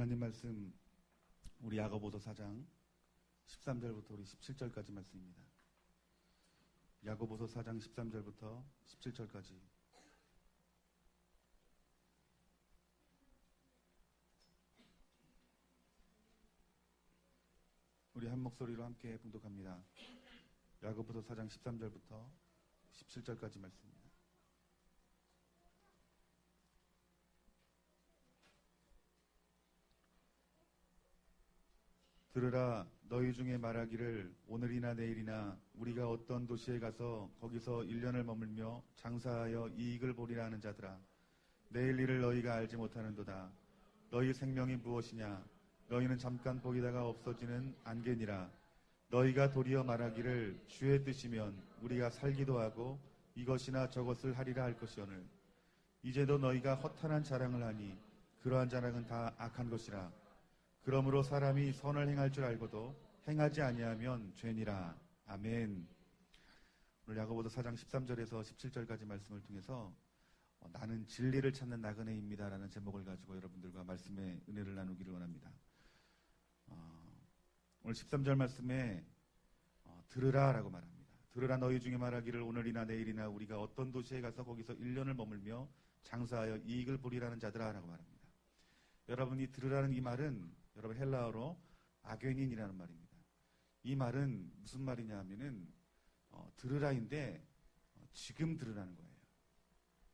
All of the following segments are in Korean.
하나님 말씀 우리 야고보서 4장 13절부터 우리 17절까지 말씀입니다. 야고보서 4장 13절부터 17절까지 우리 한 목소리로 함께 봉독합니다. 야고보서 4장 13절부터 17절까지 말씀입니다. 들으라, 너희 중에 말하기를 오늘이나 내일이나 우리가 어떤 도시에 가서 거기서 1년을 머물며 장사하여 이익을 보리라 하는 자들아, 내일 일을 너희가 알지 못하는도다. 너희 생명이 무엇이냐? 너희는 잠깐 보이다가 없어지는 안개니라. 너희가 도리어 말하기를 주의 뜻이면 우리가 살기도 하고 이것이나 저것을 하리라 할 것이오늘. 이제도 너희가 허탄한 자랑을 하니 그러한 자랑은 다 악한 것이라. 그러므로 사람이 선을 행할 줄 알고도 행하지 아니하면 죄니라. 아멘. 오늘 야고보서 4장 13절에서 17절까지 말씀을 통해서 나는 진리를 찾는 나그네입니다 라는 제목을 가지고 여러분들과 말씀의 은혜를 나누기를 원합니다. 오늘 13절 말씀에 들으라 라고 말합니다. 들으라, 너희 중에 말하기를 오늘이나 내일이나 우리가 어떤 도시에 가서 거기서 1년을 머물며 장사하여 이익을 보리라는 자들아 라고 말합니다. 여러분이 들으라는 이 말은 여러분 헬라어로 아괭인이라는 말입니다. 이 말은 무슨 말이냐 하면은 들으라인데 지금 들으라는 거예요.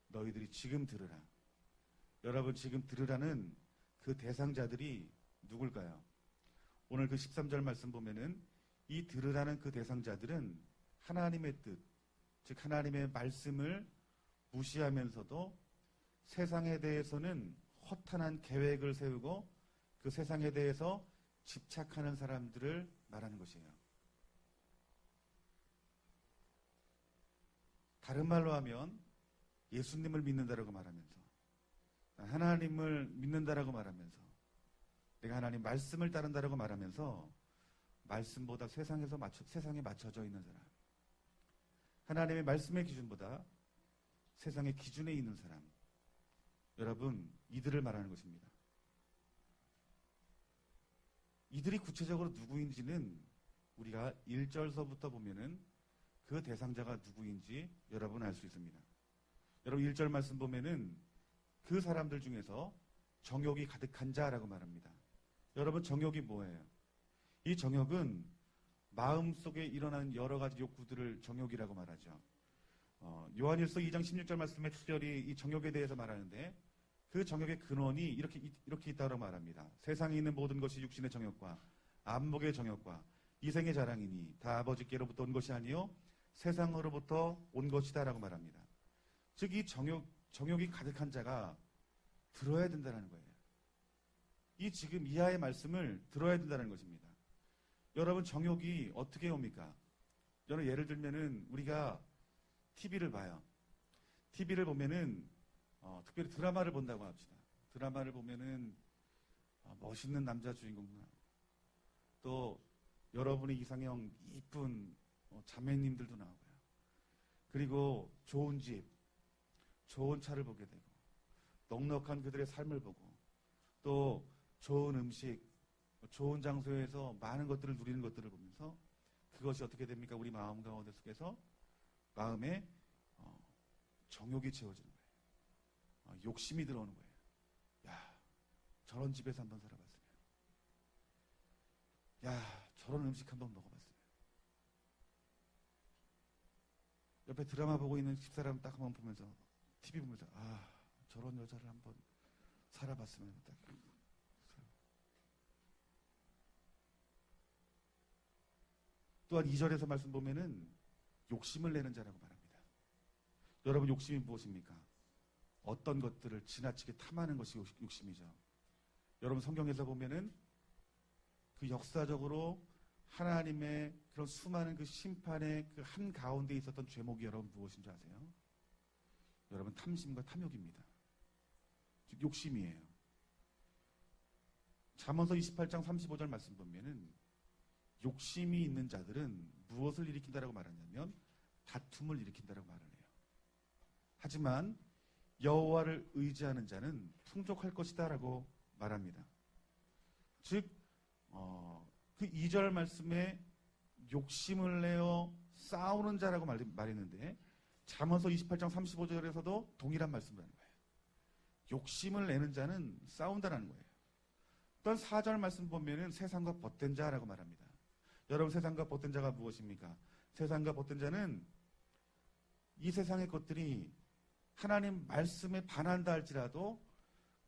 너희들이 지금 들으라. 여러분 지금 들으라는 그 대상자들이 누굴까요? 오늘 그 13절 말씀 보면은 이 들으라는 그 대상자들은 하나님의 뜻, 즉 하나님의 말씀을 무시하면서도 세상에 대해서는 허탄한 계획을 세우고 그 세상에 대해서 집착하는 사람들을 말하는 것이에요. 다른 말로 하면 예수님을 믿는다라고 말하면서, 하나님을 믿는다라고 말하면서, 내가 하나님 말씀을 따른다라고 말하면서 말씀보다 세상에 맞춰져 있는 사람, 하나님의 말씀의 기준보다 세상의 기준에 있는 사람, 여러분 이들을 말하는 것입니다. 이들이 구체적으로 누구인지는 우리가 1절서부터 보면은 그 대상자가 누구인지 여러분 알 수 있습니다. 여러분 1절 말씀 보면은 그 사람들 중에서 정욕이 가득한 자라고 말합니다. 여러분 정욕이 뭐예요? 이 정욕은 마음속에 일어나는 여러 가지 욕구들을 정욕이라고 말하죠. 요한일서 2장 16절 말씀에 특별히 이 정욕에 대해서 말하는데 그 정욕의 근원이 이렇게 있다고 말합니다. 세상에 있는 모든 것이 육신의 정욕과 안목의 정욕과 이생의 자랑이니 다 아버지께로부터 온 것이 아니요 세상으로부터 온 것이다라고 말합니다. 즉 이 정욕이 가득한 자가 들어야 된다는 거예요. 이 지금 이하의 말씀을 들어야 된다는 것입니다. 여러분 정욕이 어떻게 옵니까? 여러분 예를 들면은 우리가 TV를 봐요. TV를 보면은 특별히 드라마를 본다고 합시다. 드라마를 보면은 멋있는 남자 주인공도 나오고 또 여러분의 이상형 이쁜 자매님들도 나오고요. 그리고 좋은 집, 좋은 차를 보게 되고 넉넉한 그들의 삶을 보고 또 좋은 음식, 좋은 장소에서 많은 것들을 누리는 것들을 보면서 그것이 어떻게 됩니까? 우리 마음 가운데 속에서 마음에 정욕이 채워지는 거예요. 욕심이 들어오는 거예요. 야, 저런 집에서 한번 살아봤으면, 야, 저런 음식 한번 먹어봤으면, 옆에 드라마 보고 있는 집사람 딱 한번 보면서 TV 보면서 저런 여자를 한번 살아봤으면 딱. 또한 2절에서 말씀 보면은 욕심을 내는 자라고 말합니다. 여러분 욕심이 무엇입니까? 어떤 것들을 지나치게 탐하는 것이 욕심이죠. 여러분 성경에서 보면은 그 역사적으로 하나님의 그런 수많은 그 심판의 그 한 가운데 있었던 죄목이 여러분 무엇인 줄 아세요? 여러분 탐심과 탐욕입니다. 즉 욕심이에요. 잠언서 28장 35절 말씀 보면은 욕심이 있는 자들은 무엇을 일으킨다라고 말하냐면 다툼을 일으킨다라고 말을 해요. 하지만 여호와를 의지하는 자는 풍족할 것이다라고 말합니다. 즉, 그 2절 말씀에 욕심을 내어 싸우는 자라고 말했는데 잠언서 28장 35절에서도 동일한 말씀을 하는 거예요. 욕심을 내는 자는 싸운다라는 거예요. 또한 4절 말씀 보면은 세상과 벗된 자라고 말합니다. 여러분, 세상과 벗된 자가 무엇입니까? 세상과 벗된 자는 이 세상의 것들이 하나님 말씀에 반한다 할지라도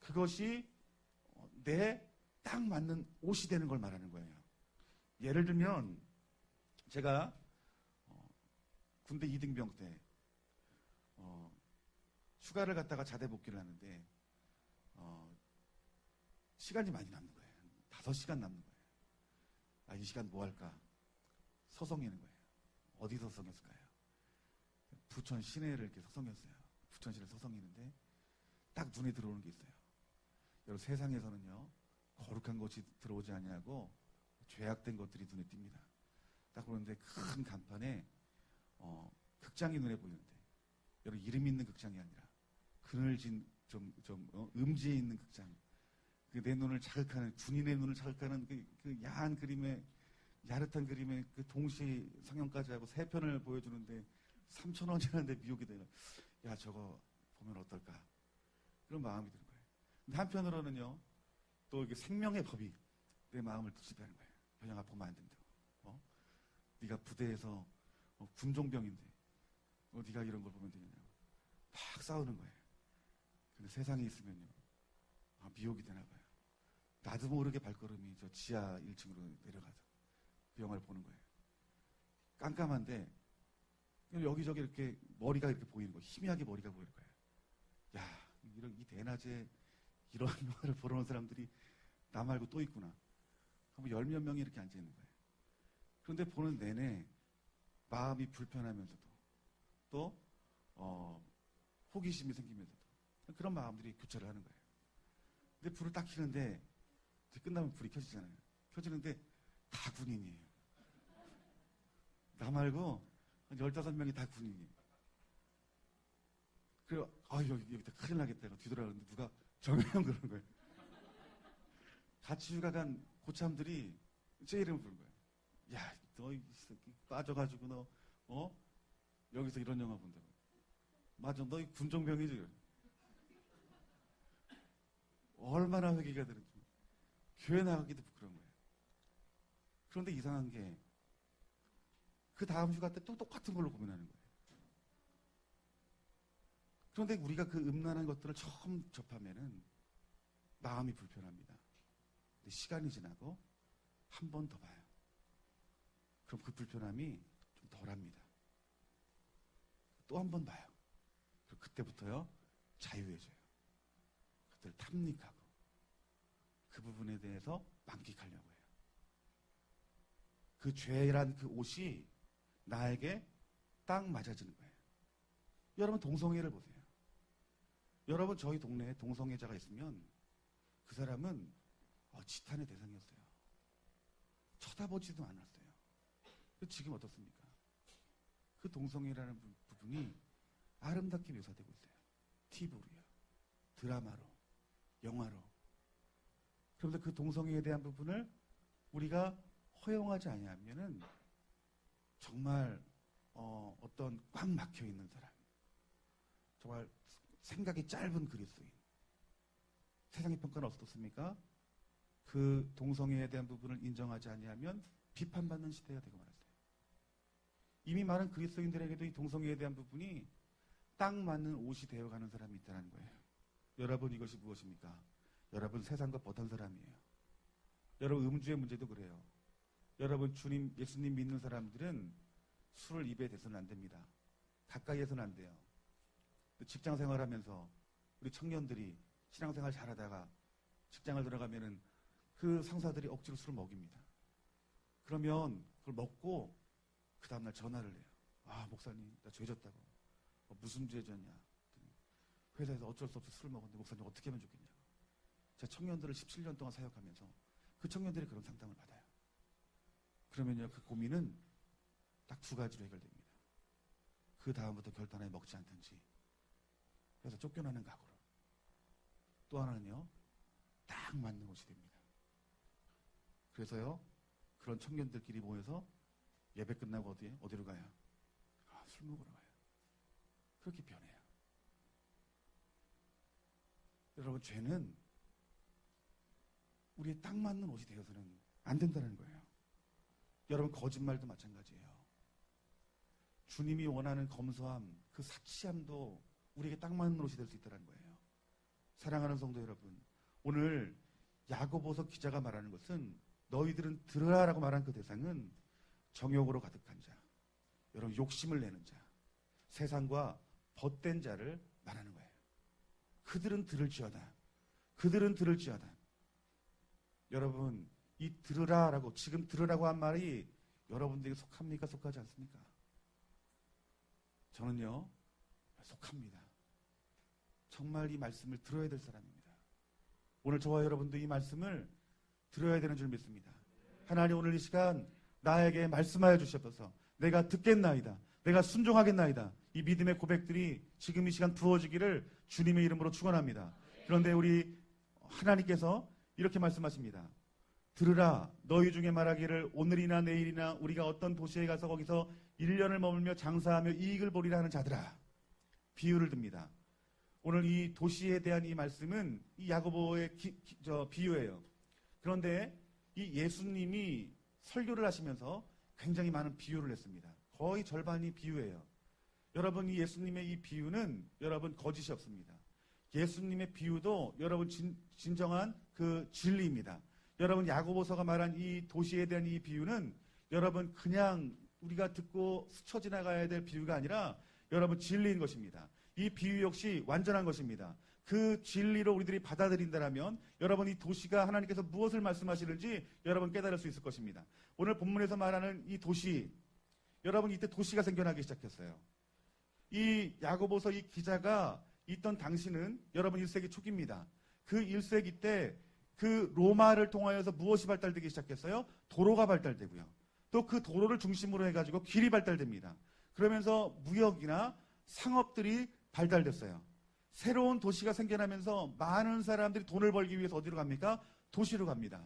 그것이 내 딱 맞는 옷이 되는 걸 말하는 거예요. 예를 들면 제가 군대 2등병 때 휴가를 갔다가 자대 복귀를 하는데 시간이 많이 남는 거예요. 5시간 남는 거예요. 아, 이 시간 뭐 할까? 서성이는 거예요. 어디서 서성였을까요? 부천 시내를 이렇게 서성였어요. 부천 시내를 서성이는데 딱 눈에 들어오는 게 있어요. 여러분, 세상에서는요 거룩한 것이 들어오지 아니하고 죄악된 것들이 눈에 띕니다. 딱 보는데 큰 간판에 극장이 눈에 보이는데, 여러분, 이름 있는 극장이 아니라 그늘진 음지에 있는 극장, 그 내 눈을 자극하는, 군인의 눈을 자극하는 그 야한 그림에, 야릇한 그림에 그 동시 상영까지 하고 3편을 보여주는데 3,000원이라는데 미혹이 되는, 야, 저거 보면 어떨까? 그런 마음이 드는 거예요. 근데 한편으로는요, 또 이게 생명의 법이 내 마음을 지배하는 거예요. 현영아, 보면 안 된다고. 네가 부대에서 군종병인데 네가 이런 걸 보면 되냐고 막 싸우는 거예요. 근데 세상에 있으면요, 미혹이 되나 봐요. 나도 모르게 발걸음이 저 지하 1층으로 내려가서 그 영화를 보는 거예요. 깜깜한데 여기저기 이렇게 머리가 이렇게 보이는 거예요. 희미하게 머리가 보이는 거예요. 야, 이 대낮에 이런 영화를 보러 온 사람들이 나 말고 또 있구나. 한 10몇 명이 이렇게 앉아있는 거예요. 그런데 보는 내내 마음이 불편하면서도 또 호기심이 생기면서도 그런 마음들이 교차를 하는 거예요. 근데 불을 딱 켜는데 끝나면 불이 켜지잖아요. 켜지는데 다 군인이에요. 나 말고 한 15명이 다 군인이에요. 그래서 여기다 큰일 나겠다. 뒤돌아가는데 누가 정혜영 그러는 거예요. 같이 휴가 간 고참들이 제 이름을 부른 거예요. 야, 너 이 새끼 빠져가지고 너 여기서 이런 영화 본다고. 맞아, 너 군종병이지. 얼마나 회개가 되는지. 교회 나가기도 부끄러운 거예요. 그런데 이상한 게 그 다음 휴가 때 또 똑같은 걸로 고민하는 거예요. 그런데 우리가 그 음란한 것들을 처음 접하면은 마음이 불편합니다. 근데 시간이 지나고 한 번 더 봐요. 그럼 그 불편함이 좀 덜합니다. 또 한 번 봐요. 그럼 그때부터요 자유해져요. 그때를 탐닉하고 그 부분에 대해서 만끽하려고 해요. 그 죄란 그 옷이 나에게 딱 맞아지는 거예요. 여러분, 동성애를 보세요. 여러분, 저희 동네에 동성애자가 있으면 그 사람은 지탄의 대상이었어요. 쳐다보지도 않았어요. 지금 어떻습니까? 그 동성애라는 부분이 아름답게 묘사되고 있어요. TV로요, 드라마로, 영화로. 그런데 그 동성애에 대한 부분을 우리가 허용하지 아니하면은 정말 어떤 꽉 막혀 있는 사람, 정말 생각이 짧은 그리스도인. 세상의 평가는 어떻습니까? 그 동성애에 대한 부분을 인정하지 아니하면 비판받는 시대가 되고 말았어요. 이미 많은 그리스도인들에게도 이 동성애에 대한 부분이 딱 맞는 옷이 되어가는 사람이 있다는 거예요. 여러분, 이것이 무엇입니까? 여러분, 세상과 벗은 사람이에요. 여러분, 음주의 문제도 그래요. 여러분, 주님, 예수님 믿는 사람들은 술을 입에 대서는 안 됩니다. 가까이에서는 안 돼요. 직장 생활하면서 우리 청년들이 신앙생활 잘하다가 직장을 들어가면은 그 상사들이 억지로 술을 먹입니다. 그러면 그걸 먹고 그 다음날 전화를 해요. 아, 목사님, 나 죄 졌다고. 무슨 죄 졌냐? 회사에서 어쩔 수 없이 술을 먹었는데 목사님 어떻게 하면 좋겠냐고. 제가 청년들을 17년 동안 사역하면서 그 청년들이 그런 상담을 받아요. 그러면요, 그 고민은 딱 2가지로 해결됩니다. 그 다음부터 결단하에 먹지 않든지 그래서 쫓겨나는 각오로. 또 하나는요, 딱 맞는 옷이 됩니다. 그래서요, 그런 청년들끼리 모여서 예배 끝나고 어디로 가요? 술 먹으러 가요. 그렇게 변해요. 여러분, 죄는 우리에 딱 맞는 옷이 되어서는 안 된다는 거예요. 여러분, 거짓말도 마찬가지예요. 주님이 원하는 검소함, 그 사치함도 우리에게 딱 맞는 옷이 될 수 있다는 거예요. 사랑하는 성도 여러분, 오늘 야고보서 기자가 말하는 것은 너희들은 들으라라고 말한 그 대상은 정욕으로 가득한 자, 여러분 욕심을 내는 자, 세상과 벗된 자를 말하는 거예요. 그들은 들을지어다. 그들은 들을지어다. 여러분, 이 들으라라고, 지금 들으라고 한 말이 여러분들에게 속합니까? 속하지 않습니까? 저는요, 속합니다. 정말 이 말씀을 들어야 될 사람입니다. 오늘 저와 여러분도 이 말씀을 들어야 되는 줄 믿습니다. 하나님, 오늘 이 시간 나에게 말씀하여 주시옵소서. 내가 듣겠나이다. 내가 순종하겠나이다. 이 믿음의 고백들이 지금 이 시간 부어지기를 주님의 이름으로 축원합니다. 그런데 우리 하나님께서 이렇게 말씀하십니다. 들으라, 너희 중에 말하기를 오늘이나 내일이나 우리가 어떤 도시에 가서 거기서 1년을 머물며 장사하며 이익을 보리라 하는 자들아. 비유를 듭니다. 오늘 이 도시에 대한 이 말씀은 이 야고보의 비유예요. 그런데 이 예수님이 설교를 하시면서 굉장히 많은 비유를 했습니다. 거의 절반이 비유예요. 여러분, 이 예수님의 이 비유는 여러분 거짓이 없습니다. 예수님의 비유도 여러분 진정한 그 진리입니다. 여러분, 야고보서가 말한 이 도시에 대한 이 비유는 여러분 그냥 우리가 듣고 스쳐 지나가야 될 비유가 아니라 여러분 진리인 것입니다. 이 비유 역시 완전한 것입니다. 그 진리로 우리들이 받아들인다면 여러분, 이 도시가 하나님께서 무엇을 말씀하시는지 여러분 깨달을 수 있을 것입니다. 오늘 본문에서 말하는 이 도시, 여러분 이때 도시가 생겨나기 시작했어요. 이 야고보서 이 기자가 있던 당시는 여러분 1세기 초기입니다. 그 1세기 때 그 로마를 통하여서 무엇이 발달되기 시작했어요? 도로가 발달되고요. 또 그 도로를 중심으로 해가지고 길이 발달됩니다. 그러면서 무역이나 상업들이 발달됐어요. 새로운 도시가 생겨나면서 많은 사람들이 돈을 벌기 위해서 어디로 갑니까? 도시로 갑니다.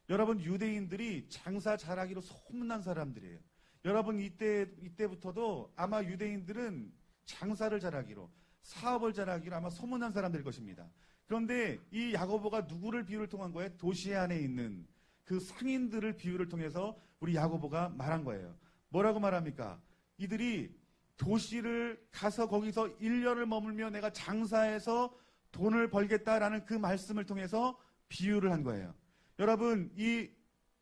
여러분, 유대인들이 장사 잘하기로 소문난 사람들이에요. 여러분, 이때부터도 아마 유대인들은 장사를 잘하기로, 사업을 잘하기로 아마 소문난 사람들일 것입니다. 그런데 이 야고보가 누구를 비유를 통한 거예요? 도시 안에 있는 그 상인들을 비유를 통해서 우리 야고보가 말한 거예요. 뭐라고 말합니까? 이들이 도시를 가서 거기서 1년을 머물며 내가 장사해서 돈을 벌겠다라는 그 말씀을 통해서 비유를 한 거예요. 여러분, 이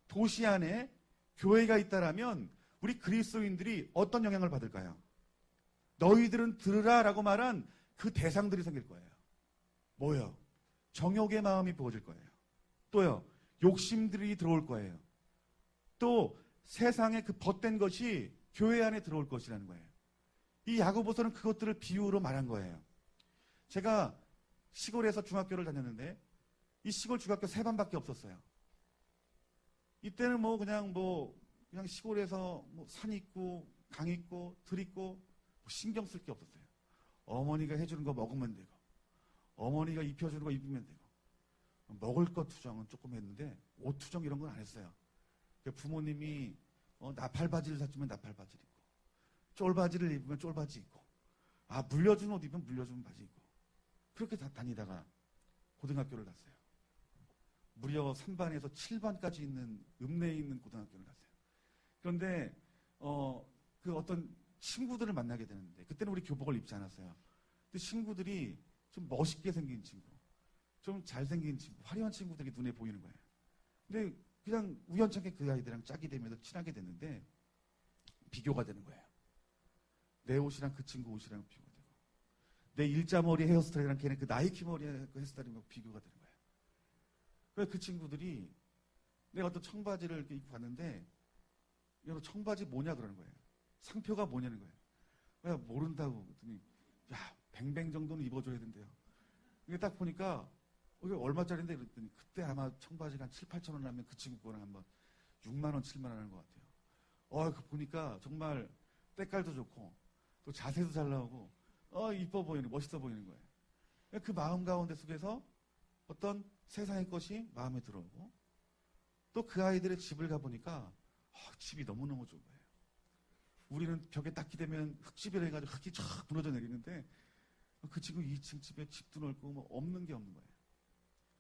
도시 안에 교회가 있다라면 우리 그리스도인들이 어떤 영향을 받을까요? 너희들은 들으라라고 말한 그 대상들이 생길 거예요. 뭐요? 정욕의 마음이 부어질 거예요. 또요, 욕심들이 들어올 거예요. 또 세상의 그 벗된 것이 교회 안에 들어올 것이라는 거예요. 이 야고보서는 그것들을 비유로 말한 거예요. 제가 시골에서 중학교를 다녔는데 이 시골 중학교 3반밖에 없었어요. 이때는 그냥 시골에서 산 있고 강 있고 들 있고 신경 쓸 게 없었어요. 어머니가 해주는 거 먹으면 되고 어머니가 입혀주는 거 입으면 되고 먹을 것 투정은 조금 했는데 옷 투정 이런 건 안 했어요. 부모님이 나팔바지를 사주면 나팔바지 입고 쫄바지를 입으면 쫄바지 입고 물려준 옷 입으면 물려준 바지 입고 그렇게 다니다가 고등학교를 갔어요. 무려 3반에서 7반까지 있는 읍내에 있는 고등학교를 갔어요. 그런데 그 어떤 친구들을 만나게 되는데 그때는 우리 교복을 입지 않았어요. 근데 친구들이 좀 멋있게 생긴 친구, 좀 잘생긴 친구, 화려한 친구들이 눈에 보이는 거예요. 근데 그냥 우연찮게 그 아이들이랑 짝이 되면서 친하게 됐는데 비교가 되는 거예요. 내 옷이랑 그 친구 옷이랑 비교가 되고 내 일자머리 헤어스타일이랑 걔네 그 나이키 머리 그 헤어스타일이랑 비교가 되는 거예요. 그래서 그 친구들이 내가 어떤 청바지를 이렇게 입고 갔는데 너 청바지 뭐냐 그러는 거예요. 상표가 뭐냐는 거예요. 야, 모른다고 그랬더니 뱅뱅 정도는 입어줘야 된대요. 이게 딱 보니까 이게 얼마짜리인데 그랬더니 그때 아마 청바지가 한 7, 8천 원 하면 그 친구 거는 한번 6만 원, 7만 원 하는 것 같아요. 그 보니까 정말 때깔도 좋고 또 자세도 잘 나오고 이뻐 보이는, 멋있어 보이는 거예요. 그 마음 가운데 속에서 어떤 세상의 것이 마음에 들어오고 또 그 아이들의 집을 가보니까 집이 너무너무 좋은 거예요. 우리는 벽에 딱 기대면 흙집이라 해가지고 흙이 쫙 무너져 내리는데 그 친구 2층 집에 집도 넓고 뭐 없는 게 없는 거예요.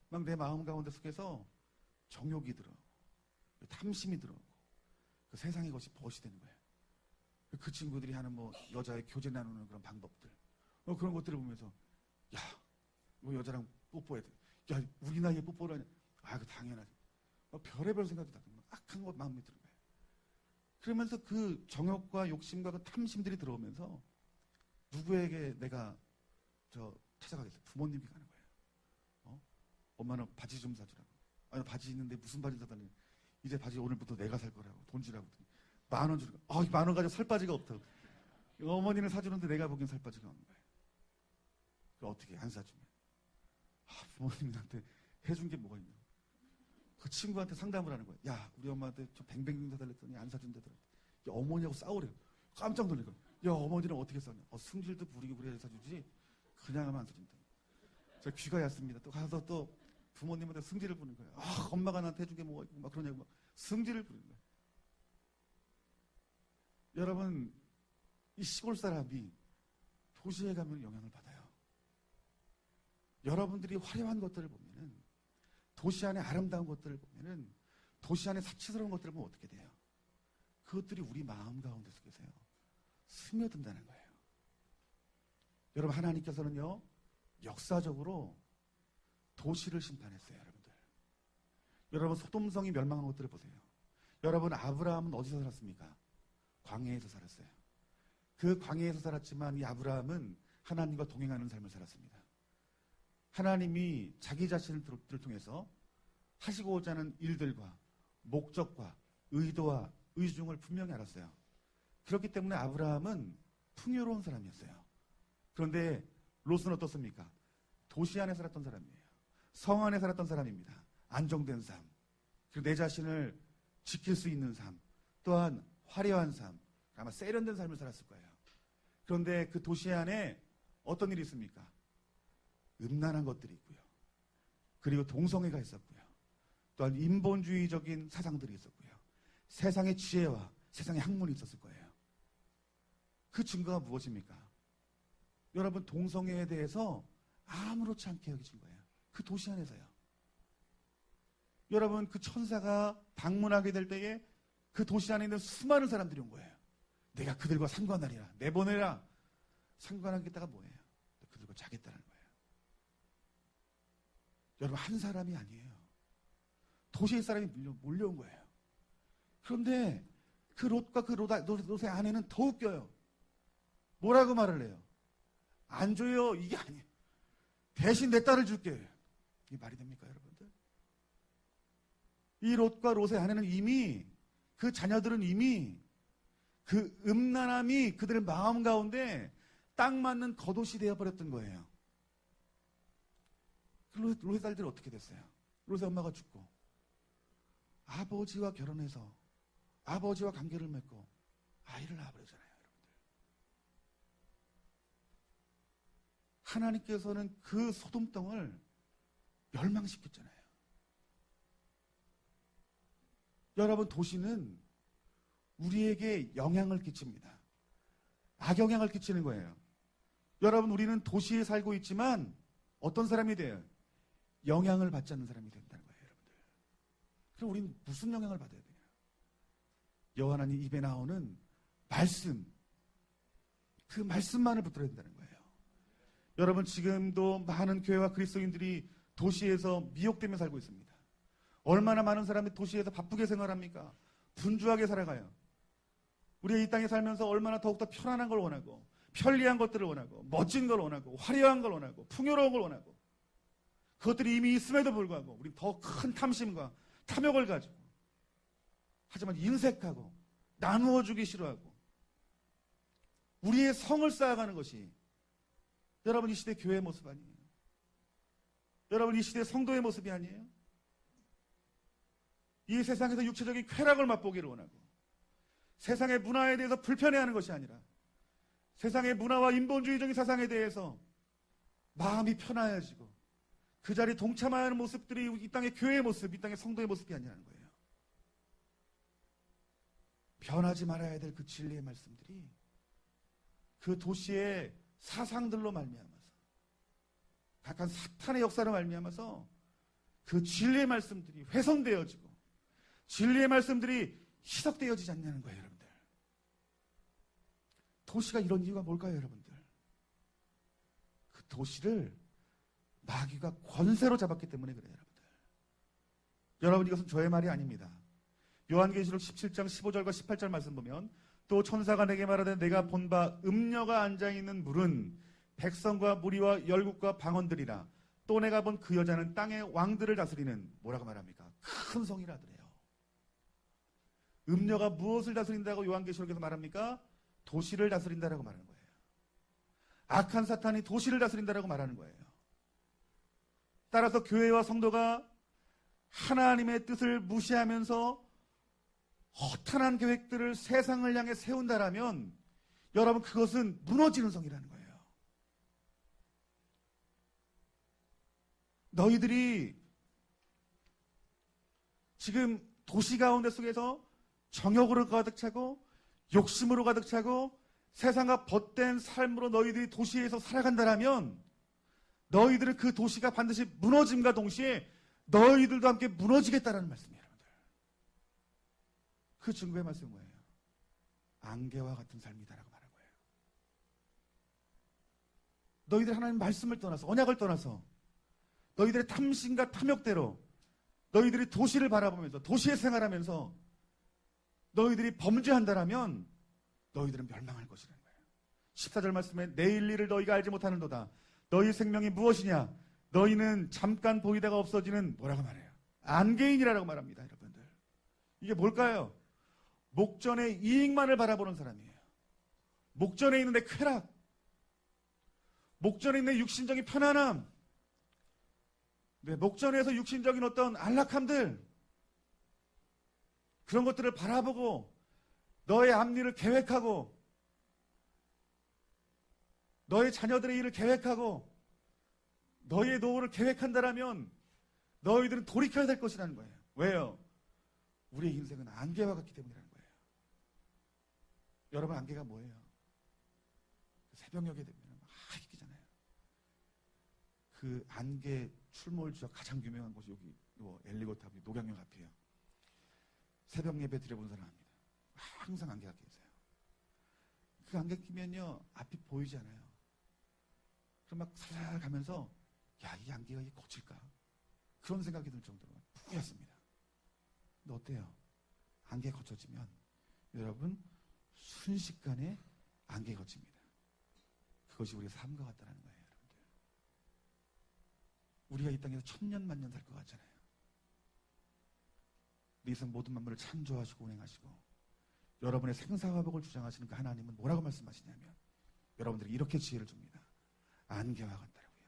막 내 마음 가운데 속에서 정욕이 들어, 탐심이 들어오고 그 세상의 것이 벗이 되는 거예요. 그 친구들이 하는 뭐 여자의 교제 나누는 그런 방법들, 그런 것들을 보면서 야, 뭐 여자랑 뽀뽀해야 돼. 야, 우리 나이에 뽀뽀를 하냐? 그 당연하지. 별의별 생각이 다 악한 것 마음에 드는 거예요. 그러면서 그 정욕과 욕심과 그 탐심들이 들어오면서 누구에게 내가 찾아가겠어요? 부모님이 가는 거예요. 엄마는 바지 좀 사주라고. 아니, 바지 있는데 무슨 바지 사달래? 이제 바지 오늘부터 내가 살 거라고. 돈 주라고. 10,000원 주라고. 10,000원 가지고 살 바지가 없다고. 어머니는 사주는데 내가 보기엔 살 바지가 없는 거예요. 그럼 어떻게 안 사주면? 부모님한테 해준 게 뭐가 있냐? 그 친구한테 상담을 하는 거예요. 야, 우리 엄마한테 저 뱅뱅뱅 사달랬더니 안 사준다더라. 어머니하고 싸우래요. 깜짝 놀래고. 야, 어머니는 어떻게 싸우냐? 승질도 부리고 그래야 사주지. 그냥 하면 안 사준다. 저 귀가 얕습니다. 또 가서 또 부모님한테 승질을 부리는 거예요. 엄마가 나한테 해준 게 뭐가 있고 막 그러냐고 막 승질을 부리는 거예요. 여러분, 이 시골 사람이 도시에 가면 영향을 받아요. 여러분들이 화려한 것들을 보면은, 도시 안에 아름다운 것들을 보면은, 도시 안에 사치스러운 것들을 보면 어떻게 돼요? 그것들이 우리 마음 가운데 속에서요, 스며든다는 거예요. 여러분, 하나님께서는요, 역사적으로 도시를 심판했어요, 여러분들. 여러분, 소돔성이 멸망한 것들을 보세요. 여러분, 아브라함은 어디서 살았습니까? 광야에서 살았어요. 그 광야에서 살았지만 이 아브라함은 하나님과 동행하는 삶을 살았습니다. 하나님이 자기 자신을 통해서 하시고자 하는 일들과 목적과 의도와 의중을 분명히 알았어요. 그렇기 때문에 아브라함은 풍요로운 사람이었어요. 그런데 롯은 어떻습니까? 도시 안에 살았던 사람이에요. 성 안에 살았던 사람입니다. 안정된 삶, 그리고 내 자신을 지킬 수 있는 삶, 또한 화려한 삶, 아마 세련된 삶을 살았을 거예요. 그런데 그 도시 안에 어떤 일이 있습니까? 음란한 것들이 있고요. 그리고 동성애가 있었고요. 또한 인본주의적인 사상들이 있었고요. 세상의 지혜와 세상의 학문이 있었을 거예요. 그 증거가 무엇입니까? 여러분, 동성애에 대해서 아무렇지 않게 여겨진 거예요. 그 도시 안에서요. 여러분, 그 천사가 방문하게 될 때에 그 도시 안에 있는 수많은 사람들이 온 거예요. 내가 그들과 상관하리라. 내보내라. 상관하겠다가 뭐예요? 그들과 자겠다는 거예요. 여러분, 한 사람이 아니에요. 도시의 사람이 몰려온 거예요. 그런데 그 롯과 그 롯의 아내는 더 웃겨요. 뭐라고 말을 해요? 안 줘요. 이게 아니에요. 대신 내 딸을 줄게. 이게 말이 됩니까, 여러분들? 이 롯과 롯의 아내는 이미, 그 자녀들은 이미 그 음란함이 그들의 마음 가운데 딱 맞는 겉옷이 되어버렸던 거예요. 롯의 딸들이 어떻게 됐어요? 롯의 엄마가 죽고 아버지와 결혼해서 아버지와 관계를 맺고 아이를 낳아버리잖아요, 여러분들. 하나님께서는 그 소돔 땅을 멸망시켰잖아요. 여러분, 도시는 우리에게 영향을 끼칩니다. 악영향을 끼치는 거예요. 여러분, 우리는 도시에 살고 있지만 어떤 사람이 돼요? 영향을 받지 않는 사람이 된다는 거예요, 여러분들. 그럼 우리는 무슨 영향을 받아야 되냐? 여호와 하나님 입에 나오는 말씀, 그 말씀만을 붙들어야 된다는 거예요. 여러분, 지금도 많은 교회와 그리스도인들이 도시에서 미혹되며 살고 있습니다. 얼마나 많은 사람이 도시에서 바쁘게 생활합니까? 분주하게 살아가요. 우리가 이 땅에 살면서 얼마나 더욱더 편안한 걸 원하고, 편리한 것들을 원하고, 멋진 걸 원하고, 화려한 걸 원하고, 풍요로운 걸 원하고, 그것들이 이미 있음에도 불구하고 우리 더 큰 탐심과 탐욕을 가지고, 하지만 인색하고 나누어 주기 싫어하고 우리의 성을 쌓아가는 것이 여러분, 이 시대 교회의 모습 아니에요? 여러분, 이 시대 성도의 모습이 아니에요? 이 세상에서 육체적인 쾌락을 맛보기를 원하고, 세상의 문화에 대해서 불편해하는 것이 아니라 세상의 문화와 인본주의적인 사상에 대해서 마음이 편안해지고 그 자리에 동참하는 모습들이 이 땅의 교회의 모습, 이 땅의 성도의 모습이 아니라는 거예요. 변하지 말아야 될 그 진리의 말씀들이 그 도시의 사상들로 말미암아서 각각 사탄의 역사로 말미암아서 그 진리의 말씀들이 훼손되어지고 진리의 말씀들이 희석되어지지 않냐는 거예요, 여러분들. 도시가 이런 이유가 뭘까요, 여러분들? 그 도시를 마귀가 권세로 잡았기 때문에 그래요, 여러분들. 여러분, 이것은 저의 말이 아닙니다. 요한계시록 17장 15절과 18절 말씀 보면 또 천사가 내게 말하되 내가 본 바 음녀가 앉아있는 물은 백성과 무리와 열국과 방언들이라. 또 내가 본 그 여자는 땅의 왕들을 다스리는 뭐라고 말합니까? 큰 성이라더래요. 음녀가 무엇을 다스린다고 요한계시록에서 말합니까? 도시를 다스린다라고 말하는 거예요. 악한 사탄이 도시를 다스린다라고 말하는 거예요. 따라서 교회와 성도가 하나님의 뜻을 무시하면서 허탄한 계획들을 세상을 향해 세운다라면 여러분, 그것은 무너지는 성이라는 거예요. 너희들이 지금 도시 가운데 속에서 정욕으로 가득 차고 욕심으로 가득 차고 세상과 벗된 삶으로 너희들이 도시에서 살아간다라면 너희들은 그 도시가 반드시 무너짐과 동시에 너희들도 함께 무너지겠다라는 말씀이에요, 여러분들. 그 증거의 말씀은 뭐예요? 안개와 같은 삶이다라고 말한 거예요. 너희들이 하나님 말씀을 떠나서, 언약을 떠나서 너희들의 탐심과 탐욕대로 너희들이 도시를 바라보면서 도시에 생활하면서 너희들이 범죄한다라면 너희들은 멸망할 것이라는 거예요. 14절 말씀에 내일 일을 너희가 알지 못하는도다. 너희 생명이 무엇이냐? 너희는 잠깐 보이다가 없어지는 뭐라고 말해요? 안개인이라고 말합니다, 여러분들. 이게 뭘까요? 목전의 이익만을 바라보는 사람이에요. 목전에 있는 내 쾌락, 목전에 있는 육신적인 편안함, 목전에서 육신적인 어떤 안락함들, 그런 것들을 바라보고 너의 앞일을 계획하고 너의 자녀들의 일을 계획하고 너희의 노후를 계획한다라면 너희들은 돌이켜야 될 것이라는 거예요. 왜요? 우리의 인생은 안개와 같기 때문이라는 거예요. 여러분, 안개가 뭐예요? 새벽녘에 되면 하얗게 끼잖아요. 그 안개 출몰지가 가장 유명한 곳이 여기 엘리고트 앞이 녹양역 앞이에요. 새벽 예배 드려본 사람 합니다. 항상 안개가 끼어있어요. 그 안개 끼면요, 앞이 보이지 않아요. 그럼 막 살살 가면서 야, 이 안개가 이게 거칠까? 그런 생각이 들 정도로 뿌였습니다. 근데 어때요? 안개 거쳐지면 여러분 순식간에 안개 거칩니다. 그것이 우리의 삶과 같다는 거예요, 여러분들. 우리가 이 땅에서 천년 만년 살 것 같잖아요. 이 세상 모든 만물을 창조하시고 운행하시고 여러분의 생사화복을 주장하시는 그 하나님은 뭐라고 말씀하시냐면 여러분들이 이렇게 지혜를 줍니다. 안개와 같다라고요.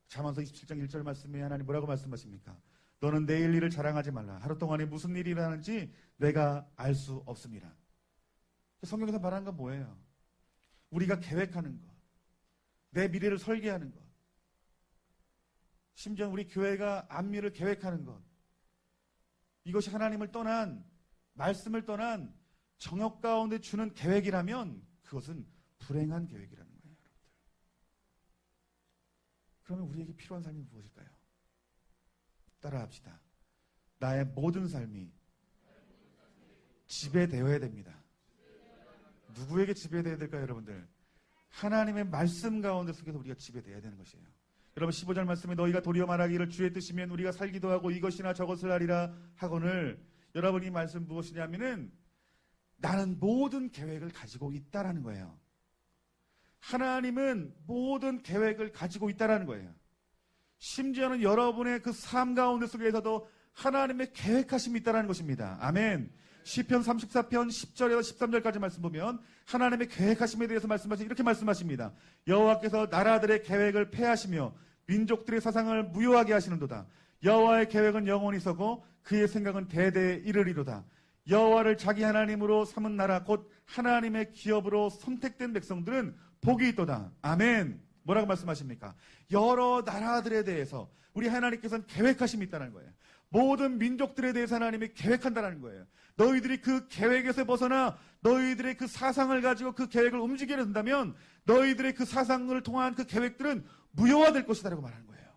잠언서 27장 1절 말씀에 하나님 뭐라고 말씀하십니까? 너는 내일 일을 자랑하지 말라. 하루 동안에 무슨 일이 일어나는지 내가 알 수 없습니다. 성경에서 말하는 건 뭐예요? 우리가 계획하는 것, 내 미래를 설계하는 것, 심지어 우리 교회가 앞일을 계획하는 것, 이것이 하나님을 떠난, 말씀을 떠난 정욕 가운데 주는 계획이라면 그것은 불행한 계획이라는 거예요, 여러분들. 그러면 우리에게 필요한 삶이 무엇일까요? 따라합시다. 나의 모든 삶이 지배되어야 됩니다. 누구에게 지배되어야 될까요, 여러분들? 하나님의 말씀 가운데 속에서 우리가 지배되어야 되는 것이에요. 여러분, 15절 말씀에 너희가 도리어 말하기를 주의 뜻이면 우리가 살기도 하고 이것이나 저것을 하리라 하거늘, 여러분 이 말씀 무엇이냐면은 나는 모든 계획을 가지고 있다라는 거예요. 하나님은 모든 계획을 가지고 있다라는 거예요. 심지어는 여러분의 그 삶 가운데 속에서도 하나님의 계획하심이 있다라는 것입니다. 아멘. 시편 34편 10절에서 13절까지 말씀 보면 하나님의 계획하심에 대해서 말씀하시 이렇게 말씀하십니다. 여호와께서 나라들의 계획을 폐하시며 민족들의 사상을 무효하게 하시는도다. 여호와의 계획은 영원히 서고 그의 생각은 대대에 이르리로다. 여호와를 자기 하나님으로 삼은 나라 곧 하나님의 기업으로 선택된 백성들은 복이 있도다. 아멘. 뭐라고 말씀하십니까? 여러 나라들에 대해서 우리 하나님께서는 계획하심이 있다는 거예요. 모든 민족들에 대해서 하나님이 계획한다는 거예요. 너희들이 그 계획에서 벗어나 너희들의 그 사상을 가지고 그 계획을 움직이려 든다면 너희들의 그 사상을 통한 그 계획들은 무효화될 것이다라고 말하는 거예요.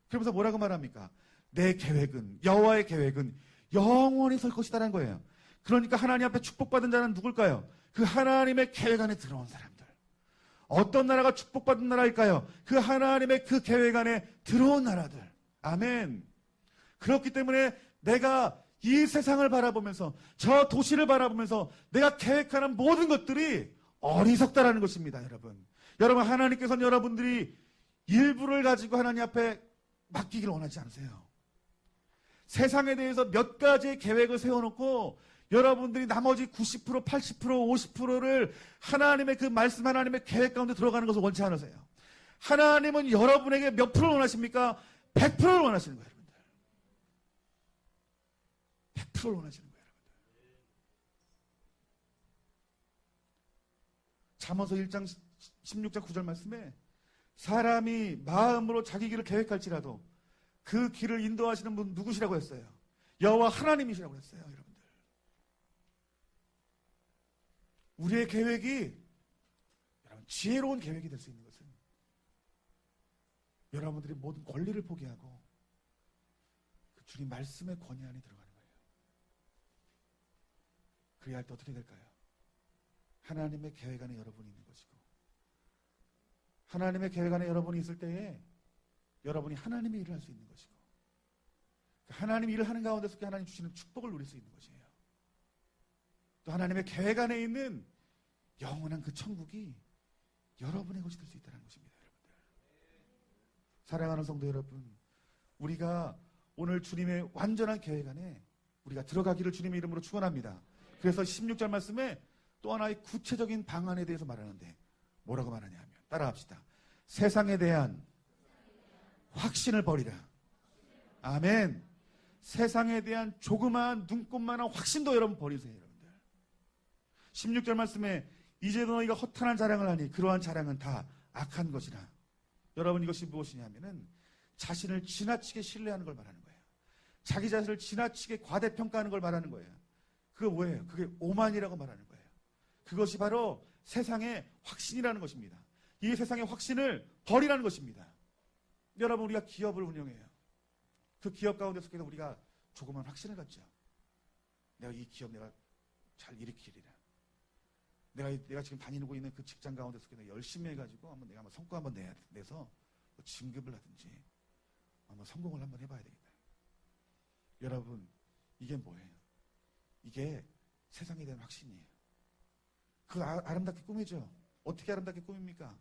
그러면서 뭐라고 말합니까? 내 계획은, 여호와의 계획은 영원히 설 것이다라는 거예요. 그러니까 하나님 앞에 축복받은 자는 누굴까요? 그 하나님의 계획 안에 들어온 사람들. 어떤 나라가 축복받은 나라일까요? 그 하나님의 그 계획 안에 들어온 나라들. 아멘. 그렇기 때문에 내가 이 세상을 바라보면서 저 도시를 바라보면서 내가 계획하는 모든 것들이 어리석다라는 것입니다, 여러분. 여러분, 하나님께서는 여러분들이 일부를 가지고 하나님 앞에 맡기길 원하지 않으세요. 세상에 대해서 몇 가지의 계획을 세워놓고 여러분들이 나머지 90%, 80%, 50%를 하나님의 그 말씀, 하나님의 계획 가운데 들어가는 것을 원치 않으세요. 하나님은 여러분에게 몇 프로를 원하십니까? 100%를 원하시는 거예요, 여러분들. 100%를 원하시는 거예요, 여러분들. 잠언서 1장 16장 9절 말씀에 사람이 마음으로 자기 길을 계획할지라도 그 길을 인도하시는 분 누구시라고 했어요? 여호와 하나님이시라고 했어요, 여러분들. 우리의 계획이 여러분 지혜로운 계획이 될 수 있는 것은 여러분들이 모든 권리를 포기하고 그 주님 말씀의 권위 안에 들어가는 거예요. 그래야 할 때 어떻게 될까요? 하나님의 계획 안에 여러분이 있는 것이고 하나님의 계획 안에 여러분이 있을 때에 여러분이 하나님의 일을 할 수 있는 것이고 하나님 일을 하는 가운데서 하나님 주시는 축복을 누릴 수 있는 것이에요. 또 하나님의 계획 안에 있는 영원한 그 천국이 여러분의 것이 될 수 있다는 것입니다, 여러분들. 사랑하는 성도 여러분, 우리가 오늘 주님의 완전한 계획 안에 우리가 들어가기를 주님의 이름으로 축원합니다. 그래서 16절 말씀에 또 하나의 구체적인 방안에 대해서 말하는데 뭐라고 말하냐 하면 따라합시다. 세상에 대한 확신을 버리라. 아멘. 세상에 대한 조그마한 눈꽃만한 확신도 여러분 버리세요, 여러분들. 16절 말씀에 이제 너희가 허탄한 자랑을 하니 그러한 자랑은 다 악한 것이라. 여러분, 이것이 무엇이냐면은 자신을 지나치게 신뢰하는 걸 말하는 거예요. 자기 자신을 지나치게 과대평가하는 걸 말하는 거예요. 그게 뭐예요? 그게 오만이라고 말하는 거예요. 그것이 바로 세상의 확신이라는 것입니다. 이 세상의 확신을 버리라는 것입니다. 여러분, 우리가 기업을 운영해요. 그 기업 가운데 속에서 우리가 조그만 확신을 갖죠. 내가 이 기업 내가 잘 일으키리라. 내가 지금 다니고 있는 그 직장 가운데 속에서 열심히 해가지고 내가 한번 성과 한번 내서 뭐 진급을 하든지 한번 성공을 한번 해봐야 되겠다. 여러분, 이게 뭐예요? 이게 세상에 대한 확신이에요. 그 아름답게 꾸미죠. 어떻게 아름답게 꾸밉니까?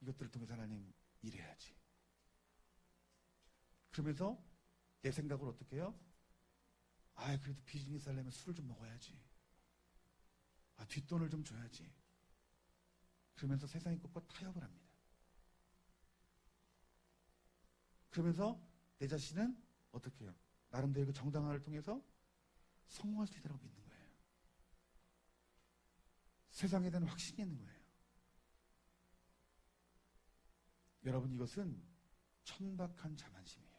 이것들을 통해서 하나님 일해야지. 그러면서 내 생각으로 어떻게 해요? 그래도 비즈니스 하려면 술을 좀 먹어야지. 뒷돈을 좀 줘야지. 그러면서 세상의 것과 타협을 합니다. 그러면서 내 자신은 어떻게 해요? 나름대로 그 정당화를 통해서 성공할 수 있다고 믿는 거예요. 세상에 대한 확신이 있는 거예요. 여러분, 이것은 천박한 자만심이에요.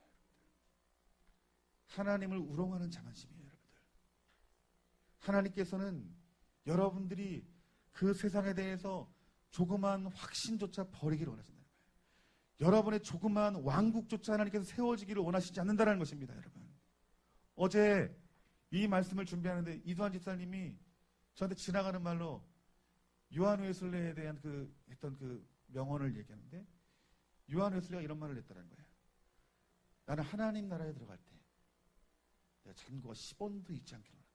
하나님을 우롱하는 자만심이에요, 여러분들. 하나님께서는 여러분들이 그 세상에 대해서 조그만 확신조차 버리기를 원하신다는 거예요. 여러분의 조그만 왕국조차 하나님께서 세워지기를 원하시지 않는다는 것입니다, 여러분. 어제 이 말씀을 준비하는데 이두환 집사님이 저한테 지나가는 말로 요한 웨슬레에 대한 했던 그 명언을 얘기하는데 요한 웨슬레가 이런 말을 했다는 거예요. 나는 하나님 나라에 들어갈 때 내가 잔고가 10원도 있지 않기를 원한다.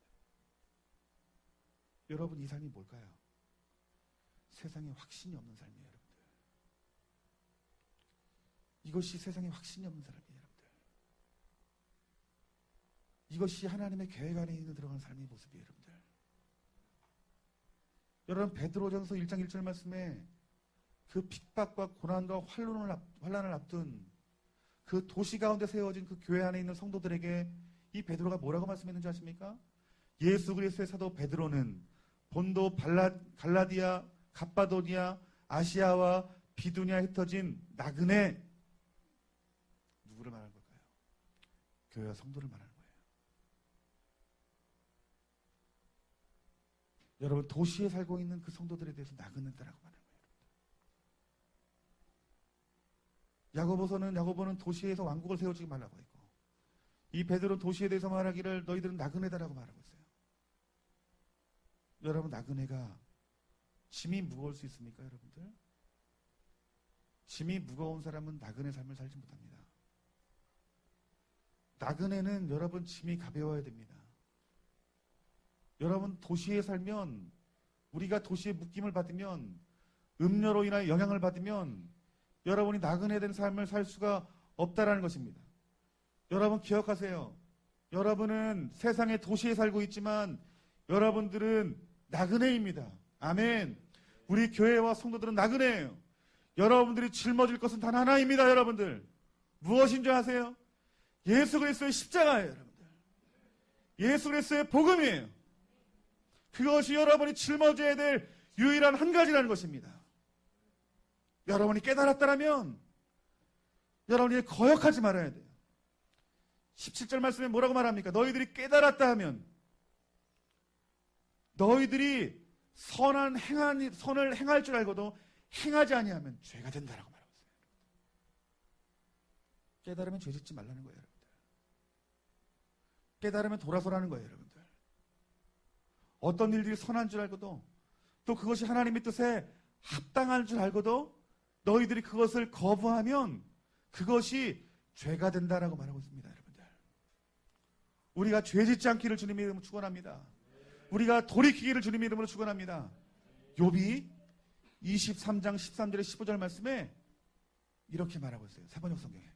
여러분, 이 삶이 뭘까요? 세상에 확신이 없는 삶이에요, 여러분들. 이것이 세상에 확신이 없는 사람이에요, 여러분들. 이것이 하나님의 계획 안에 있는 들어간 삶의 모습이에요, 여러분들. 여러분, 베드로전서 1장 1절 말씀에 그 핍박과 고난과 환난을 앞둔 그 도시 가운데 세워진 그 교회 안에 있는 성도들에게 이 베드로가 뭐라고 말씀했는지 아십니까? 예수 그리스도의 사도 베드로는 본도 갈라디아, 갑바도니아, 아시아와 비두니아에 흩어진 나그네 누구를 말하는 걸까요? 교회와 성도를 말하는 거예요. 여러분, 도시에 살고 있는 그 성도들에 대해서 나그네다라고 말하는 거예요. 야고보는 도시에서 왕국을 세워주지 말라고 했고, 이 베드로는 도시에 대해서 말하기를 너희들은 나그네다라고 말하고 있어요. 여러분, 나그네가 짐이 무거울 수 있습니까, 여러분들? 짐이 무거운 사람은 나그네 삶을 살지 못합니다. 나그네는 여러분 짐이 가벼워야 됩니다. 여러분, 도시에 살면, 우리가 도시의 묶임을 받으면, 음료로 인하여 영향을 받으면 여러분이 나그네 된 삶을 살 수가 없다라는 것입니다. 여러분 기억하세요. 여러분은 세상의 도시에 살고 있지만 여러분들은 나그네입니다. 아멘. 우리 교회와 성도들은 나그네예요. 여러분들이 짊어질 것은 단 하나입니다. 여러분들 무엇인 줄 아세요? 예수 그리스도의 십자가예요. 여러분들 예수 그리스도의 복음이에요. 그것이 여러분이 짊어져야 될 유일한 한 가지라는 것입니다. 여러분이 깨달았다면 여러분이 거역하지 말아야 돼요. 17절 말씀에 뭐라고 말합니까? 너희들이 깨달았다 하면 너희들이 선을 행할 줄 알고도 행하지 아니하면 죄가 된다라고 말하고 있어요. 깨달으면 죄 짓지 말라는 거예요, 여러분들. 깨달으면 돌아서라는 거예요, 여러분들. 어떤 일들이 선한 줄 알고도 또 그것이 하나님의 뜻에 합당한 줄 알고도 너희들이 그것을 거부하면 그것이 죄가 된다라고 말하고 있습니다, 여러분들. 우리가 죄 짓지 않기를 주님의 이름으로 축원합니다. 우리가 돌이키기를 주님의 이름으로 축원합니다. 욥이 23장 13절에 15절 말씀에 이렇게 말하고 있어요. 세번역 성경에.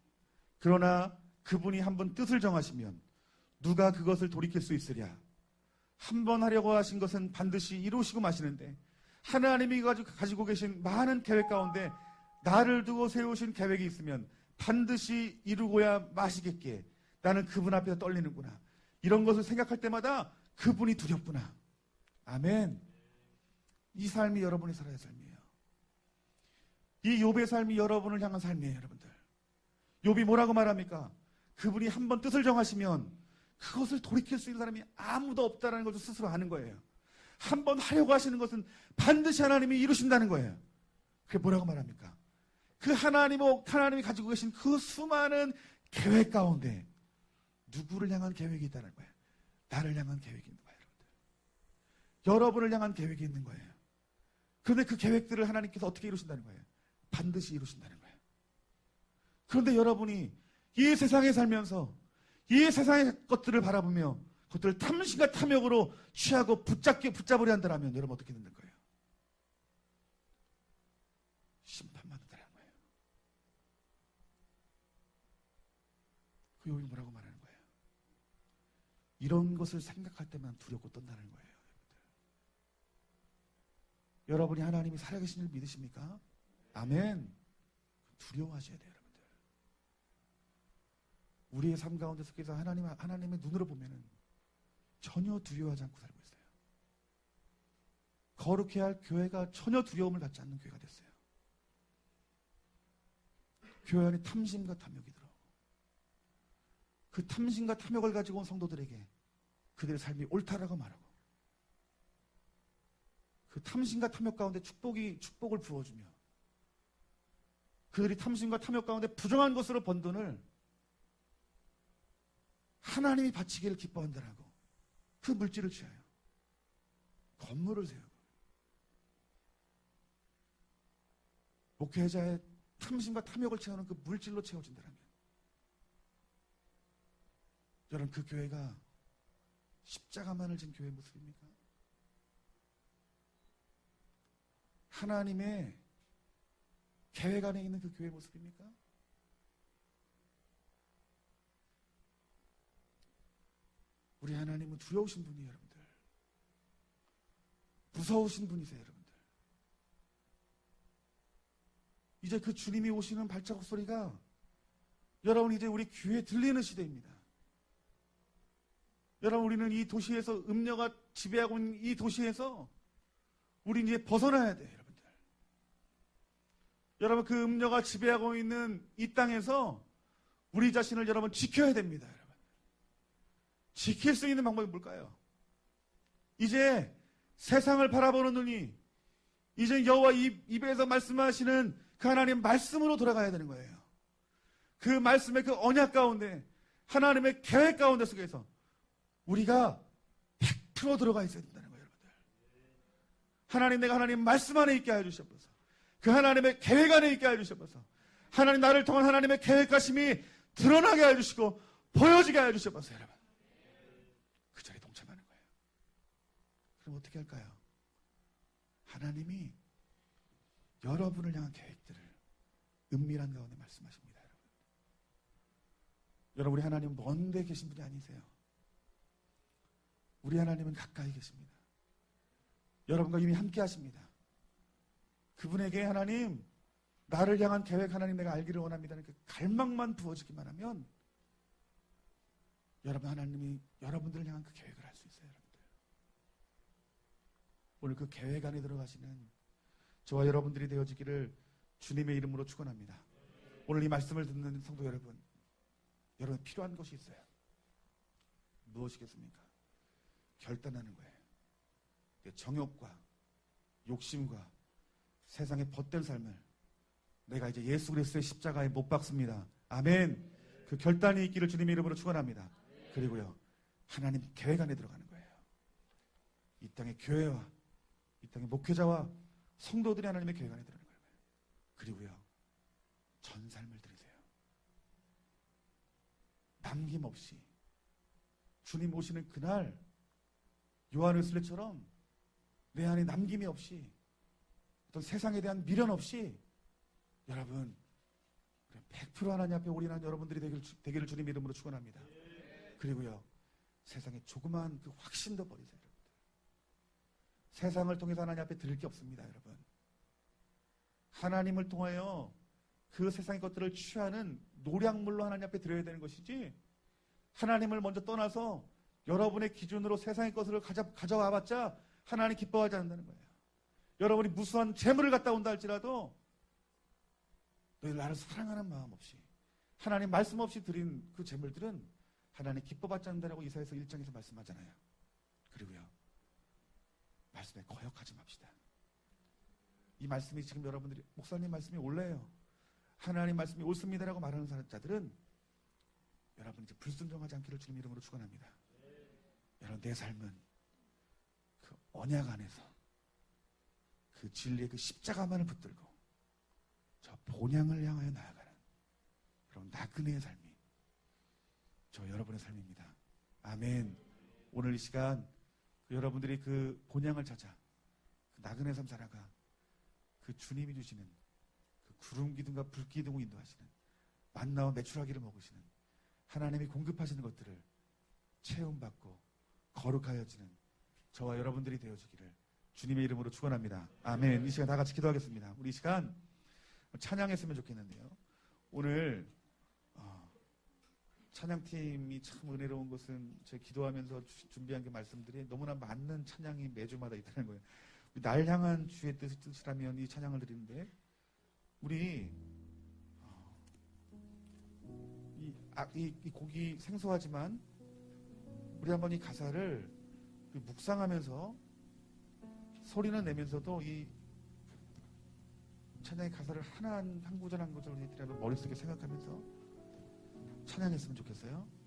그러나 그분이 한번 뜻을 정하시면 누가 그것을 돌이킬 수 있으랴. 한번 하려고 하신 것은 반드시 이루시고 마시는데 하나님이 가지고 계신 많은 계획 가운데 나를 두고 세우신 계획이 있으면 반드시 이루고야 마시겠기에 나는 그분 앞에서 떨리는구나. 이런 것을 생각할 때마다 그분이 두렵구나. 아멘. 이 삶이 여러분이 살아야 할 삶이에요. 이 욥의 삶이 여러분을 향한 삶이에요, 여러분들. 욥이 뭐라고 말합니까? 그분이 한번 뜻을 정하시면 그것을 돌이킬 수 있는 사람이 아무도 없다는 것을 스스로 아는 거예요. 한번 하려고 하시는 것은 반드시 하나님이 이루신다는 거예요. 그게 뭐라고 말합니까? 그 하나님이 가지고 계신 그 수많은 계획 가운데 누구를 향한 계획이 있다는 거예요. 나를 향한 계획이 있는 거예요, 여러분들. 여러분을 향한 계획이 있는 거예요. 그런데 그 계획들을 하나님께서 어떻게 이루신다는 거예요? 반드시 이루신다는 거예요. 그런데 여러분이 이 세상에 살면서 이 세상의 것들을 바라보며 그것들을 탐심과 탐욕으로 취하고 붙잡으려 한다면 여러분 어떻게 되는 거예요? 심판받는다는 거예요. 그 욥이 뭐라고 말하는 거예요? 이런 것을 생각할 때만 두렵고 떤다는 거예요. 여러분이 하나님이 살아계신 줄 믿으십니까? 아멘. 두려워하셔야 돼요, 여러분들. 우리의 삶 가운데 속에서 하나님의 눈으로 보면은 전혀 두려워하지 않고 살고 있어요. 거룩해야 할 교회가 전혀 두려움을 갖지 않는 교회가 됐어요. 교회 안에 탐심과 탐욕이 들어오고 그 탐심과 탐욕을 가지고 온 성도들에게 그들의 삶이 옳다라고 말하고 그 탐심과 탐욕 가운데 축복을 부어주며 그들이 탐심과 탐욕 가운데 부정한 것으로 번 돈을 하나님이 바치기를 기뻐한다라고 그 물질을 취하여 건물을 세우고 목회자의 탐심과 탐욕을 채우는 그 물질로 채워진다면 여러분 그 교회가 십자가만을 진 교회의 모습입니까? 하나님의 계획 안에 있는 그 교회의 모습입니까? 우리 하나님은 두려우신 분이에요, 여러분들. 무서우신 분이세요, 여러분들. 이제 그 주님이 오시는 발자국 소리가 여러분 이제 우리 귀에 들리는 시대입니다. 여러분 우리는 이 도시에서 음녀가 지배하고 있는 이 도시에서 우리 이제 벗어나야 돼요, 여러분들. 여러분 그 음녀가 지배하고 있는 이 땅에서 우리 자신을 여러분 지켜야 됩니다, 여러분. 지킬 수 있는 방법이 뭘까요? 이제 세상을 바라보는 눈이 이제 여호와 입에서 말씀하시는 그 하나님 말씀으로 돌아가야 되는 거예요. 그 말씀의 그 언약 가운데, 하나님의 계획 가운데 속에서 우리가 100% 들어가 있어야 된다는 거예요, 여러분들. 하나님, 내가 하나님 말씀 안에 있게 하여 주셔서, 그 하나님의 계획 안에 있게 하여 주셔서, 하나님 나를 통한 하나님의 계획하심이 드러나게 하여 주시고 보여지게 하여 주셔서, 여러분 그 자리에 동참하는 거예요. 그럼 어떻게 할까요? 하나님이 여러분을 향한 계획들을 은밀한 가운데 말씀하십니다. 여러분, 우리 하나님은 먼 데 계신 분이 아니세요. 우리 하나님은 가까이 계십니다. 여러분과 이미 함께 하십니다. 그분에게 하나님, 나를 향한 계획 하나님 내가 알기를 원합니다는 그 갈망만 부어지기만 하면 여러분, 하나님이 여러분들을 향한 그 계획을 할 수 있어요. 여러분들, 오늘 그 계획 안에 들어가시는 저와 여러분들이 되어지기를 주님의 이름으로 축원합니다. 오늘 이 말씀을 듣는 성도 여러분, 여러분 필요한 것이 있어요. 무엇이겠습니까? 결단하는 거예요. 정욕과 욕심과 세상의 벗된 삶을 내가 이제 예수 그리스도의 십자가에 못 박습니다. 아멘. 그 결단이 있기를 주님의 이름으로 축원합니다. 그리고요, 하나님 계획 안에 들어가는 거예요. 이 땅의 교회와 이 땅의 목회자와 성도들이 하나님의 계획 안에 들어가는 거예요. 그리고요, 전 삶을 드리세요. 남김없이 주님 오시는 그날 요한의 술래처럼 내 안에 남김이 없이, 어떤 세상에 대한 미련 없이, 여러분 100% 하나님 앞에 올인한 여러분들이 되기를 주님 이름으로 축원합니다. 그리고요, 세상에 조그마한 그 확신도 버리세요. 여러분들, 세상을 통해서 하나님 앞에 드릴 게 없습니다. 여러분, 하나님을 통하여 그 세상의 것들을 취하는 노량물로 하나님 앞에 드려야 되는 것이지, 하나님을 먼저 떠나서 여러분의 기준으로 세상의 것을 가져와봤자 하나님 기뻐하지 않는다는 거예요. 여러분이 무수한 재물을 갖다 온다 할지라도 너희 나를 사랑하는 마음 없이, 하나님 말씀 없이 드린 그 재물들은 하나님 기뻐받지 않는다라고 이사야서 1장에서 말씀하잖아요. 그리고요, 말씀에 거역하지 맙시다. 이 말씀이 지금 여러분들이 목사님 말씀이 옳네요, 하나님 말씀이 옳습니다라고 말하는 자들은 여러분 이제 불순종하지 않기를 주님 이름으로 축원합니다. 여러분, 내 삶은 그 언약 안에서 그 진리의 그 십자가만을 붙들고 저 본향을 향하여 나아가는 그런 나그네의 삶이 저 여러분의 삶입니다. 아멘. 오늘 이 시간 여러분들이 그 본향을 찾아 그 나그네 삶 살아가 그 주님이 주시는 그 구름 기둥과 불 기둥을 인도하시는 만나와 메추라기를 먹으시는 하나님이 공급하시는 것들을 체험받고 거룩하여지는 저와 여러분들이 되어지기를 주님의 이름으로 축원합니다. 아멘. 이 시간 다 같이 기도하겠습니다. 우리 이 시간 찬양했으면 좋겠는데요. 오늘 찬양팀이 참 은혜로운 것은 제가 기도하면서 준비한 그 말씀들이 너무나 많은 찬양이 매주마다 있다는 거예요. 날 향한 주의 뜻이라면 이 찬양을 드리는데, 우리 이 곡이 생소하지만 우리 한번 이 가사를 묵상하면서 소리는 내면서도 이 찬양의 가사를 한 구절 한 구절이라도 머릿속에 생각하면서 찬양했으면 좋겠어요.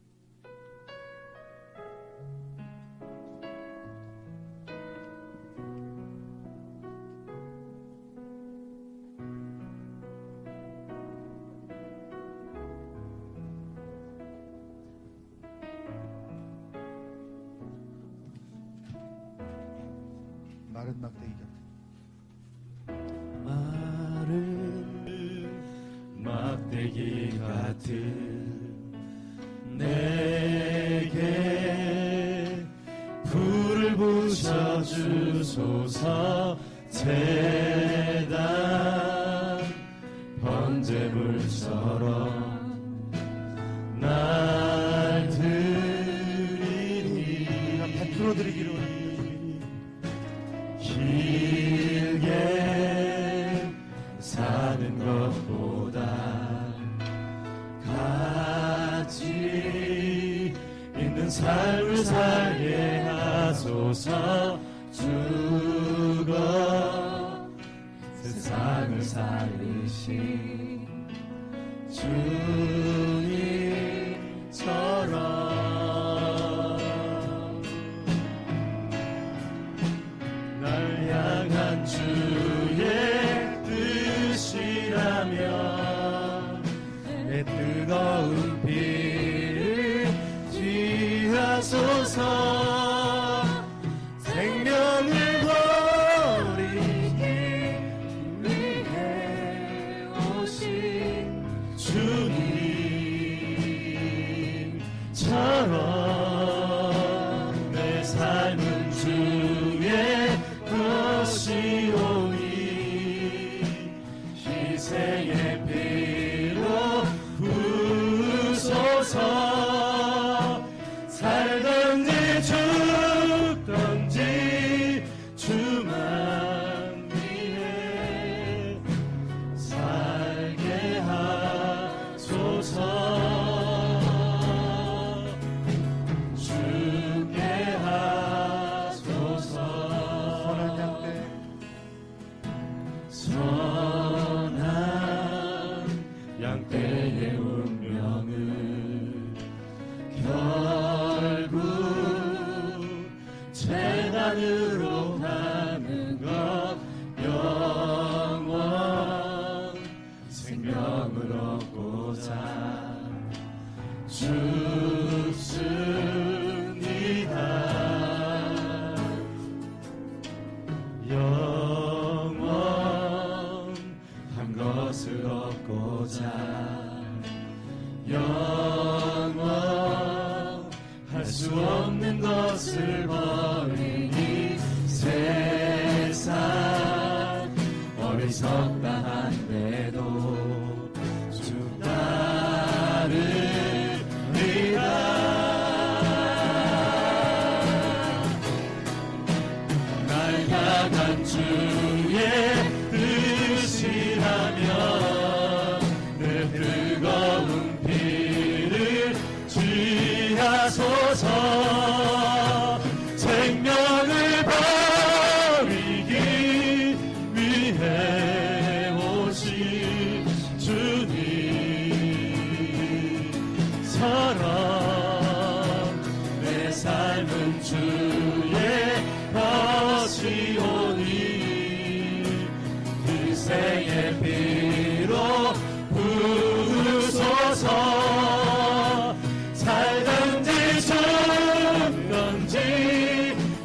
마른 막대기 같은, 마른 막대기 같은 내게 불을 부셔주소서. 제단 번제물처럼 날 드리니 100% 드리기를 길게 사는 것보다 가치 있는 삶을 살게 하소서. 죽어 세상을 살리신 주님처럼 날 향한 주의 뜻이라면 내 뜨거운 피를 취하소서. 생명을 버리기 위해 오신 주님처럼 내 삶은 주의 것이오니 희생의 피로 부으소서. 살든지 죽든지 주만 위해 살게 하소서. 죽게 하소서. 선한 양떼 선한 양떼의 운명은 결국 재단으로 가는 것. 영원 생명을 얻고자 죽습니다. 영원한 것을 얻고자 영원할 수 없는 것을 버리니 세상 어리석다한데도 주 따르리라. 날 향한 주의 뜻이라면 내 뜨거운 피를 취하소서. 생명을 버리기 위해 오신 주님처럼 내 삶은 주의 것이오니 희생의 피로 부으소서. 살든지 죽든지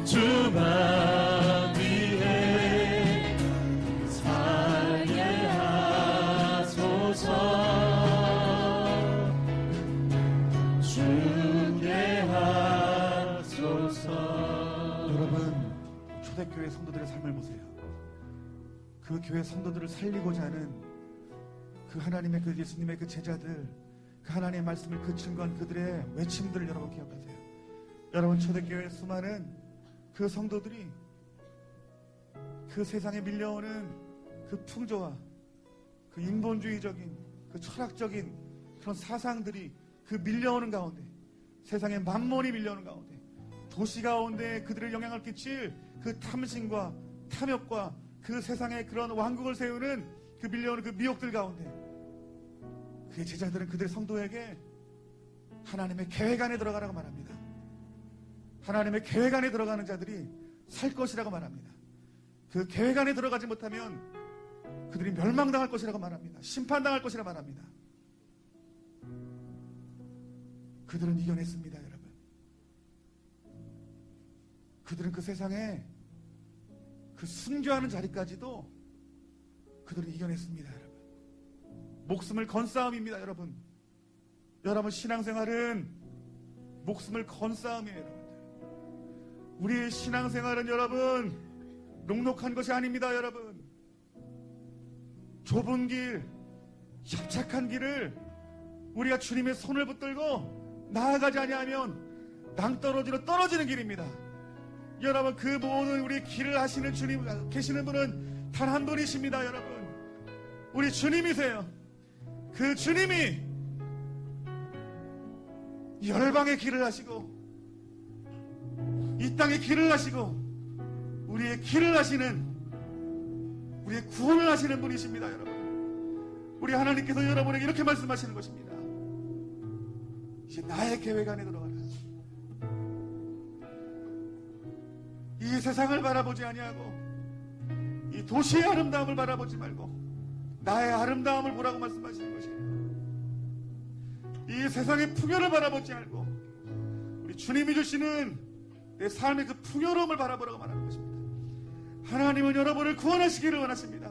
주만 위해 살게 하소서. 죽게 하소서. 여러분, 초대교회 성도들의 삶을 보세요. 그 교회 성도들을 살리고자 하는 그 하나님의 그 예수님의 그 제자들, 그 하나님의 말씀을 그 증거한 그들의 외침들을 여러분 기억하세요. 여러분, 초대교회 수많은 그 성도들이 그 세상에 밀려오는 그 풍조와 그 인본주의적인 그 철학적인 그런 사상들이 그 밀려오는 가운데, 세상의 만몬이 밀려오는 가운데, 도시 가운데 그들의 영향을 끼칠 그 탐심과 탐욕과 그 세상에 그런 왕국을 세우는 그 밀려오는 그 미혹들 가운데 그의 제자들은 그들의 성도에게 하나님의 계획 안에 들어가라고 말합니다. 하나님의 계획 안에 들어가는 자들이 살 것이라고 말합니다. 그 계획 안에 들어가지 못하면 그들이 멸망당할 것이라고 말합니다. 심판당할 것이라고 말합니다. 그들은 이겨냈습니다, 여러분. 그들은 그 세상에 그 순교하는 자리까지도 그들은 이겨냈습니다, 여러분. 목숨을 건 싸움입니다, 여러분. 여러분, 신앙생활은 목숨을 건 싸움이에요, 여러분들. 우리의 신앙생활은 여러분 녹록한 것이 아닙니다, 여러분. 좁은 길, 협착한 길을 우리가 주님의 손을 붙들고 나아가지 아니하면 낭떠러지로 떨어지는 길입니다. 여러분, 그 모든 우리 길을 하시는 주님 계시는 분은 단 한 분이십니다, 여러분. 우리 주님이세요. 그 주님이 열방의 길을 하시고 이 땅에 길을 하시고 우리의 길을 하시는, 우리의 구원을 하시는 분이십니다. 여러분, 우리 하나님께서 여러분에게 이렇게 말씀하시는 것입니다. 이제 나의 계획 안에 들어가라. 이 세상을 바라보지 아니하고 이 도시의 아름다움을 바라보지 말고 나의 아름다움을 보라고 말씀하시는 것이에요. 이 세상의 풍요를 바라보지 말고 우리 주님이 주시는 내 삶의 그 풍요로움을 바라보라고 말하는 것입니다. 하나님은 여러분을 구원하시기를 원하십니다.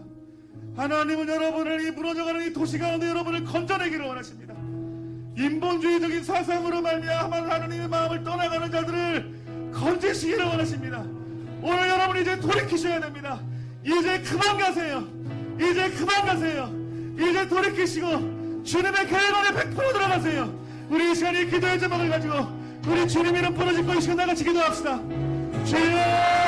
하나님은 여러분을 이 무너져가는 이 도시 가운데 여러분을 건져내기를 원하십니다. 인본주의적인 사상으로 말미암아 하나님의 마음을 떠나가는 자들을 건지시기를 원하십니다. 오늘 여러분 이제 돌이키셔야 됩니다. 이제 그만 가세요. 이제 그만 가세요. 이제 돌이키시고 주님의 계획 안에 100% 들어가세요. 우리 이 시간에 기도의 제목을 가지고 우리 주님 이름 부르짖고 이 시간 나같이 기도합시다. 주여